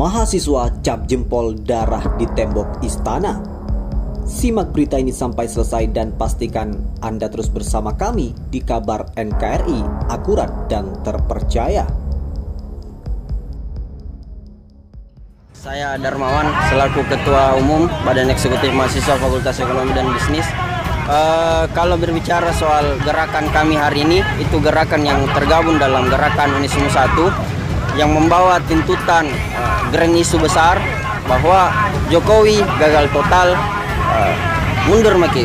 Mahasiswa cap jempol darah di tembok istana. Simak berita ini sampai selesai dan pastikan Anda terus bersama kami di Kabar NKRI, akurat dan terpercaya. Saya Darmawan selaku Ketua Umum Badan Eksekutif Mahasiswa Fakultas Ekonomi dan Bisnis. Kalau berbicara soal gerakan kami hari ini, itu gerakan yang tergabung dalam gerakan Unisme 1 yang membawa tuntutan grand isu besar bahwa Jokowi gagal total, mundur maki.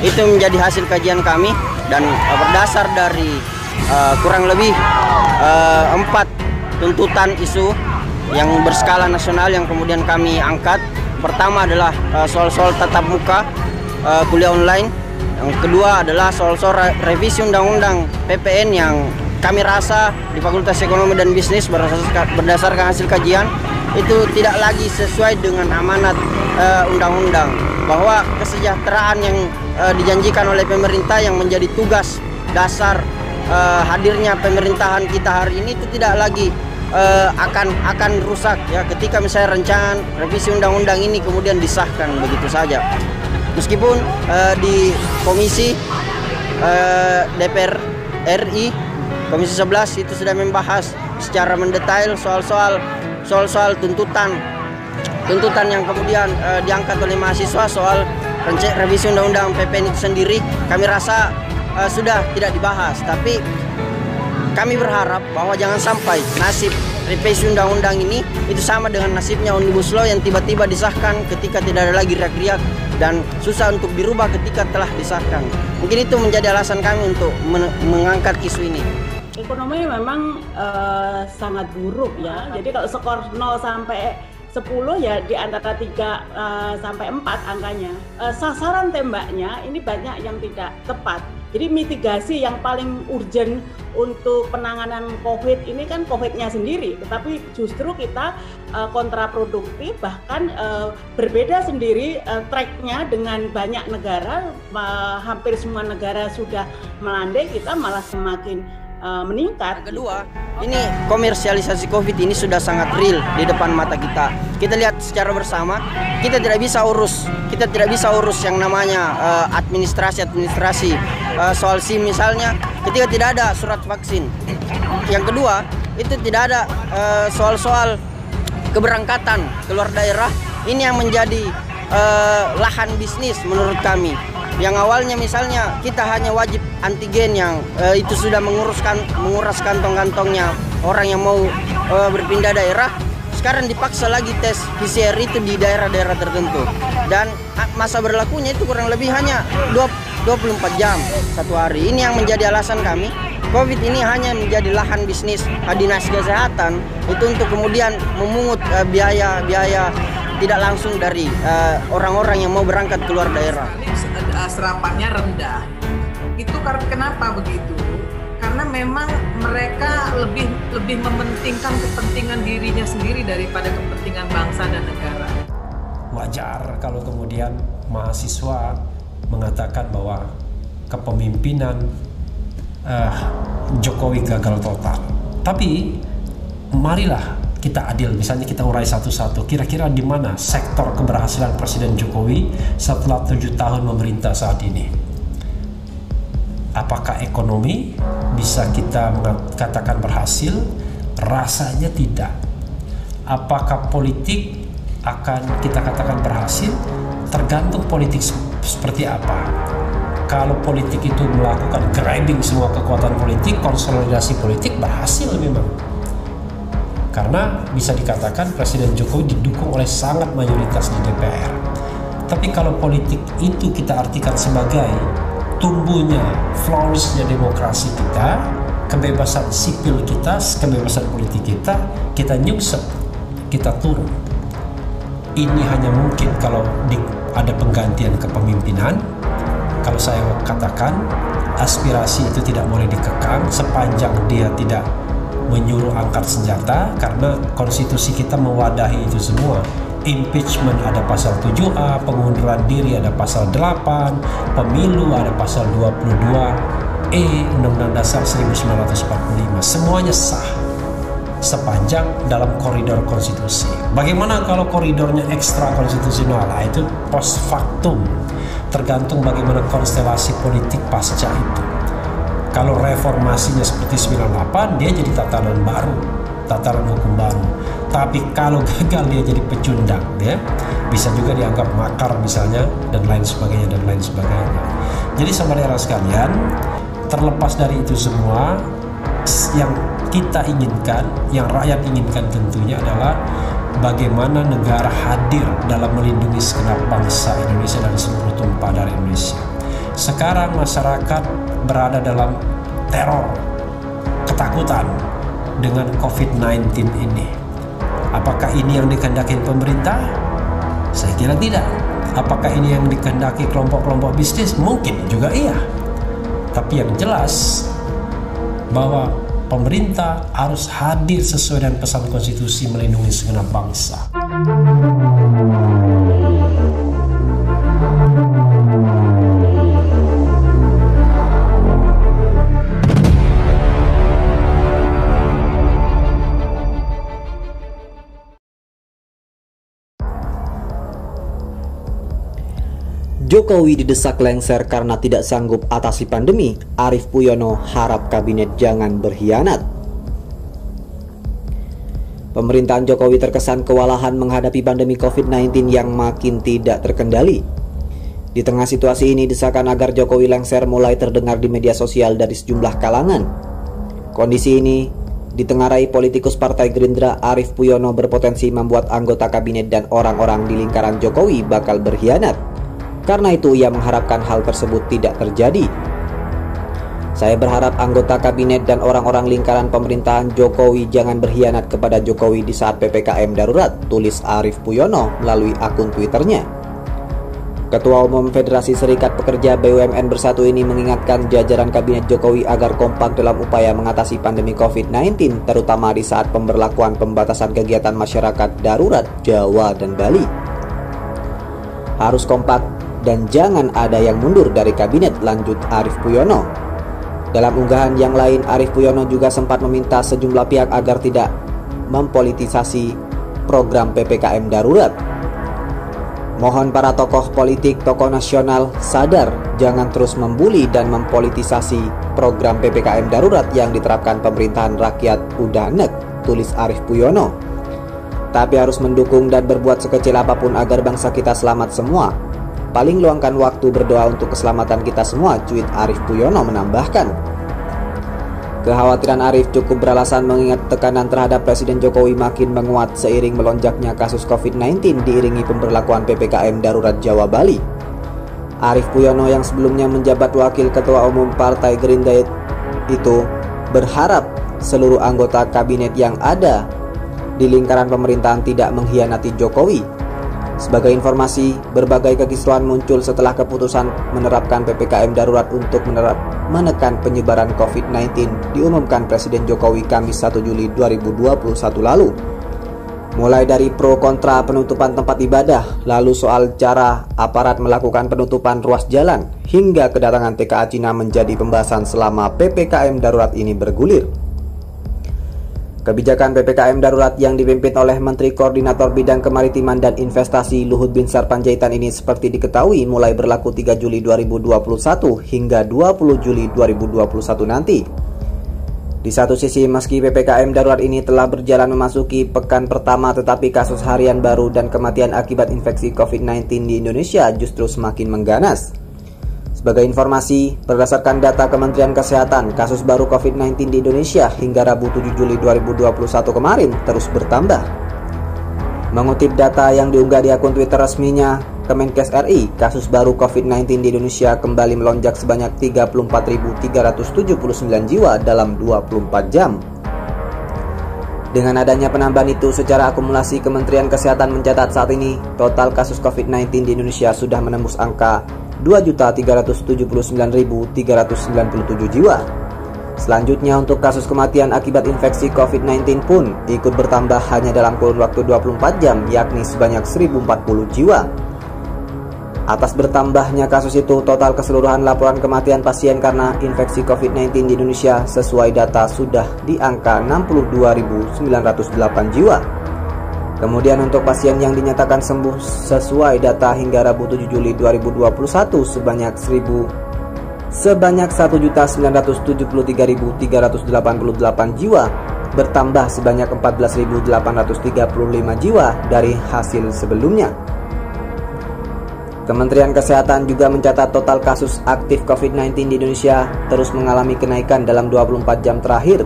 Itu menjadi hasil kajian kami dan berdasar dari kurang lebih 4 tuntutan isu yang berskala nasional yang kemudian kami angkat. Pertama adalah soal-soal tatap muka kuliah online. Yang kedua adalah soal-soal revisi undang-undang PPN yang kami rasa di Fakultas Ekonomi dan Bisnis berdasarkan hasil kajian itu tidak lagi sesuai dengan amanat undang-undang, bahwa kesejahteraan yang dijanjikan oleh pemerintah yang menjadi tugas dasar hadirnya pemerintahan kita hari ini itu tidak lagi akan rusak ya ketika misalnya rancangan revisi undang-undang ini kemudian disahkan begitu saja. Meskipun di Komisi DPR RI Komisi 11 itu sudah membahas secara mendetail soal tuntutan yang kemudian diangkat oleh mahasiswa soal revisi undang-undang PPN itu sendiri, kami rasa sudah tidak dibahas. Tapi kami berharap bahwa jangan sampai nasib revisi undang-undang ini itu sama dengan nasibnya Omnibus Law yang tiba-tiba disahkan ketika tidak ada lagi riak-riak dan susah untuk dirubah ketika telah disahkan. Mungkin itu menjadi alasan kami untuk mengangkat isu ini. Ekonomi memang sangat buruk ya. Jadi kalau skor 0 sampai 10 ya di antara 3 sampai 4 angkanya. Sasaran tembaknya ini banyak yang tidak tepat. Jadi mitigasi yang paling urgent untuk penanganan COVID ini kan COVID-nya sendiri, tetapi justru kita kontraproduktif, bahkan berbeda sendiri tracknya dengan banyak negara. Hampir semua negara sudah melandai, kita malah semakin meningkat. Kedua, ini komersialisasi COVID ini sudah sangat real di depan mata kita. Kita lihat secara bersama, kita tidak bisa urus yang namanya administrasi soal SIM misalnya, ketika tidak ada surat vaksin. Yang kedua, itu tidak ada soal keberangkatan keluar daerah. Ini yang menjadi lahan bisnis menurut kami. Yang awalnya misalnya kita hanya wajib antigen yang itu sudah menguras kantong-kantongnya orang yang mau berpindah daerah. Sekarang dipaksa lagi tes PCR itu di daerah-daerah tertentu. Dan masa berlakunya itu kurang lebih hanya 24 jam satu hari. Ini yang menjadi alasan kami. COVID ini hanya menjadi lahan bisnis dinas kesehatan itu untuk kemudian memungut biaya tidak langsung dari orang-orang yang mau berangkat keluar daerah. Serapannya rendah. Itu kenapa begitu? Karena memang mereka lebih mementingkan kepentingan dirinya sendiri daripada kepentingan bangsa dan negara. Wajar kalau kemudian mahasiswa mengatakan bahwa kepemimpinan Jokowi gagal total. Tapi marilah kita adil, misalnya kita urai satu-satu. Kira-kira di mana sektor keberhasilan Presiden Jokowi setelah 7 tahun memerintah saat ini? Apakah ekonomi bisa kita katakan berhasil? Rasanya tidak. Apakah politik akan kita katakan berhasil? Tergantung politik seperti apa. Kalau politik itu melakukan grabbing semua kekuatan politik, konsolidasi politik, berhasil memang. Karena bisa dikatakan Presiden Jokowi didukung oleh sangat mayoritas di DPR. Tapi kalau politik itu kita artikan sebagai tumbuhnya, flourishnya demokrasi kita, kebebasan sipil kita, kebebasan politik kita nyungsep, kita turun. Ini hanya mungkin kalau ada penggantian kepemimpinan. Kalau saya katakan aspirasi itu tidak boleh dikekang sepanjang dia tidak menyuruh angkat senjata, karena konstitusi kita mewadahi itu semua. Impeachment ada pasal 7A, pengunduran diri ada pasal 8, pemilu ada pasal 22E, Undang-Undang Dasar 1945. Semuanya sah. sepanjang dalam koridor konstitusi. Bagaimana kalau koridornya ekstra konstitusional? Nah, itu post factum, tergantung bagaimana konstelasi politik pasca itu. Kalau reformasinya seperti 98, dia jadi tatanan baru, tatanan hukum baru. Tapi kalau gagal dia jadi pecundang, ya bisa juga dianggap makar misalnya, dan lain sebagainya dan lain sebagainya. Jadi saudara sekalian, terlepas dari itu semua, yang kita inginkan, yang rakyat inginkan tentunya adalah bagaimana negara hadir dalam melindungi segenap bangsa Indonesia dan seluruh tumpah darah Indonesia. Sekarang masyarakat berada dalam teror, ketakutan dengan COVID-19 ini. Apakah ini yang dikehendaki pemerintah? Saya kira tidak. Apakah ini yang dikehendaki kelompok-kelompok bisnis? Mungkin juga iya. Tapi yang jelas bahwa pemerintah harus hadir sesuai dengan pesan konstitusi melindungi segenap bangsa. Jokowi didesak lengser karena tidak sanggup atasi pandemi. Arief Puyono harap kabinet jangan berkhianat. Pemerintahan Jokowi terkesan kewalahan menghadapi pandemi COVID-19 yang makin tidak terkendali. Di tengah situasi ini, desakan agar Jokowi lengser mulai terdengar di media sosial dari sejumlah kalangan. Kondisi ini ditengarai politikus Partai Gerindra Arief Puyono berpotensi membuat anggota kabinet dan orang-orang di lingkaran Jokowi bakal berkhianat. Karena itu ia mengharapkan hal tersebut tidak terjadi. Saya berharap anggota kabinet dan orang-orang lingkaran pemerintahan Jokowi jangan berkhianat kepada Jokowi di saat PPKM darurat, tulis Arief Puyono melalui akun Twitternya. Ketua Umum Federasi Serikat Pekerja BUMN Bersatu ini mengingatkan jajaran kabinet Jokowi agar kompak dalam upaya mengatasi pandemi COVID-19, terutama di saat pemberlakuan pembatasan kegiatan masyarakat darurat Jawa dan Bali. Harus kompak dan jangan ada yang mundur dari kabinet, lanjut Arief Puyono. Dalam unggahan yang lain, Arief Puyono juga sempat meminta sejumlah pihak agar tidak mempolitisasi program PPKM darurat. Mohon para tokoh politik, tokoh nasional sadar jangan terus membuli dan mempolitisasi program PPKM darurat yang diterapkan pemerintahan rakyat udah nek, tulis Arief Puyono. Tapi harus mendukung dan berbuat sekecil apapun agar bangsa kita selamat semua. Paling luangkan waktu berdoa untuk keselamatan kita semua, cuit Arief Puyono menambahkan. Kekhawatiran Arief cukup beralasan mengingat tekanan terhadap Presiden Jokowi makin menguat seiring melonjaknya kasus COVID-19 diiringi pemberlakuan PPKM darurat Jawa Bali. Arief Puyono yang sebelumnya menjabat Wakil Ketua Umum Partai Gerindra itu berharap seluruh anggota kabinet yang ada di lingkaran pemerintahan tidak mengkhianati Jokowi. Sebagai informasi, berbagai kekisruhan muncul setelah keputusan menerapkan PPKM darurat untuk menekan penyebaran COVID-19 diumumkan Presiden Jokowi Kamis 1 Juli 2021 lalu. Mulai dari pro kontra penutupan tempat ibadah, lalu soal cara aparat melakukan penutupan ruas jalan, hingga kedatangan TKA Cina menjadi pembahasan selama PPKM darurat ini bergulir. Kebijakan PPKM darurat yang dipimpin oleh Menteri Koordinator Bidang Kemaritiman dan Investasi Luhut Binsar Panjaitan ini seperti diketahui mulai berlaku 3 Juli 2021 hingga 20 Juli 2021 nanti. Di satu sisi, meski PPKM darurat ini telah berjalan memasuki pekan pertama, tetapi kasus harian baru dan kematian akibat infeksi COVID-19 di Indonesia justru semakin mengganas. Sebagai informasi, berdasarkan data Kementerian Kesehatan, kasus baru COVID-19 di Indonesia hingga Rabu 7 Juli 2021 kemarin terus bertambah. Mengutip data yang diunggah di akun Twitter resminya Kemenkes RI, kasus baru COVID-19 di Indonesia kembali melonjak sebanyak 34.379 jiwa dalam 24 jam. Dengan adanya penambahan itu, secara akumulasi Kementerian Kesehatan mencatat saat ini total kasus COVID-19 di Indonesia sudah menembus angka 2.379.397 jiwa. Selanjutnya untuk kasus kematian akibat infeksi COVID-19 pun ikut bertambah hanya dalam kurun waktu 24 jam, yakni sebanyak 1.040 jiwa. Atas bertambahnya kasus itu, total keseluruhan laporan kematian pasien karena infeksi COVID-19 di Indonesia sesuai data sudah di angka 62.908 jiwa. Kemudian untuk pasien yang dinyatakan sembuh sesuai data hingga Rabu 7 Juli 2021 sebanyak 1.973.388 jiwa, bertambah sebanyak 14.835 jiwa dari hasil sebelumnya. Kementerian Kesehatan juga mencatat total kasus aktif COVID-19 di Indonesia terus mengalami kenaikan dalam 24 jam terakhir,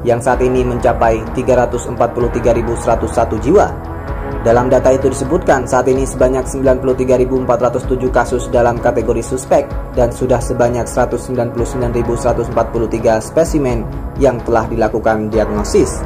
yang saat ini mencapai 343.101 jiwa. Dalam data itu disebutkan saat ini sebanyak 93.407 kasus dalam kategori suspek dan sudah sebanyak 199.143 spesimen yang telah dilakukan diagnosis.